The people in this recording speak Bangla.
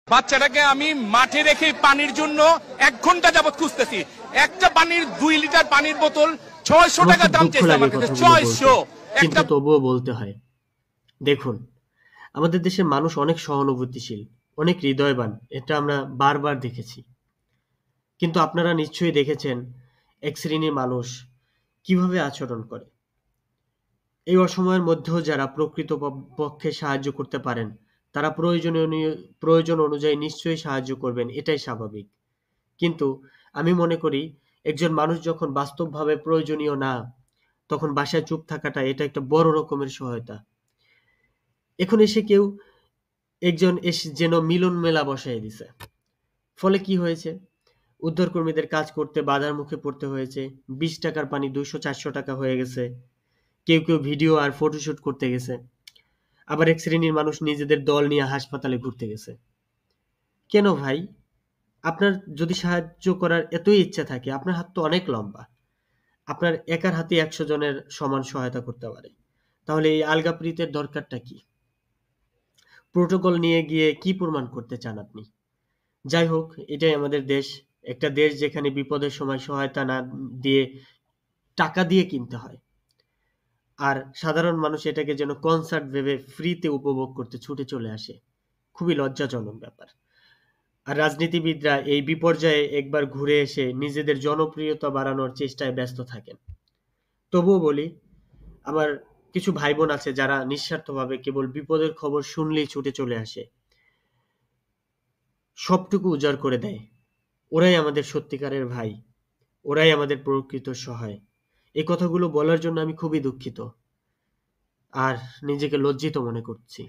বাচ্চাটাকে আমি মাঠে রেখে পানির জন্য 1 ঘন্টা যাবত খুঁজতেছি। একটা পানির 2 লিটার পানির বোতল 600 টাকা আমার খুব দাম দুঃখ চেয়েছে লাগে আমার কাছে, কথাগুলো বলতে, 600 কিন্তু একটা। তবুও বলতে হয়। দেখুন, আমাদের দেশের মানুষ অনেক সহানুভূতিশীল, অনেক হৃদয়বান। এটা আমরা বারবার দেখেছি। কিন্তু আপনারা নিশ্চয়ই দেখেছেন এক শ্রেণীর মানুষ কিভাবে আচরণ করে। এই অসময়ের মধ্যেও যারা প্রকৃত পক্ষে সাহায্য করতে পারেন, তারা প্রয়োজন অনুযায়ী নিশ্চয়ই সাহায্য করবেন, এটাই স্বাভাবিক। কিন্তু আমি মনে করি একজন মানুষ যখন বাস্তবভাবে প্রয়োজনীয় না, তখন বাসায় চুপ থাকাটা এটা একটা বড় রকমের সহায়তা। এখন এসে কেউ একজন এসে যেন মিলন মেলা বসায় দিছে। ফলে কি হয়েছে? উদ্ধারকর্মীদের কাজ করতে বাধার মুখে পড়তে হয়েছে। ২০ টাকার পানি ২০০-৪০০ টাকা হয়ে গেছে। কেউ ভিডিও আর ফটোশুট করতে গেছে। আবার এক শ্রেণীর মানুষ নিজেদের দল নিয়ে হাসপাতালে ঘুরতে গেছে। কেন ভাই? আপনার যদি সাহায্য করার এতই ইচ্ছা থাকে, আপনার হাত তো অনেক লম্বা। আপনার একার হাতে ১০০ জনের সমান সহায়তা করতে পারে। তাহলে এই আলগাপ্রীতের দরকারটা কি? প্রোটোকল নিয়ে গিয়ে কি প্রমাণ করতে চান আপনি? যাই হোক, এটাই আমাদের দেশ। একটা দেশ যেখানে বিপদের সময় সহায়তা না দিয়ে টাকা দিয়ে কিনতে হয়। আর সাধারণ মানুষ এটাকে যেন কনসার্ট ভেবে ফ্রিতে উপভোগ করতে ছুটে চলে আসে। খুবই লজ্জাজনক ব্যাপার। আর রাজনীতিবিদরা এই বিপর্যয়ে একবার ঘুরে এসে নিজেদের জনপ্রিয়তা বাড়ানোর চেষ্টায় ব্যস্ত থাকেন। তবুও বলি, আমার কিছু ভাই-বোন আছে যারা নিঃস্বার্থভাবে কেবল বিপদের খবর শুনলেই ছুটে চলে আসে। সবটুকু উজাড় করে দেয়। ওরাই আমাদের সত্যিকারের ভাই। ওরাই আমাদের প্রকৃত সহায়। এই কথাগুলো বলার জন্য আমি খুবই দুঃখিত। আর নিজেকে লজ্জিত মনে করছি।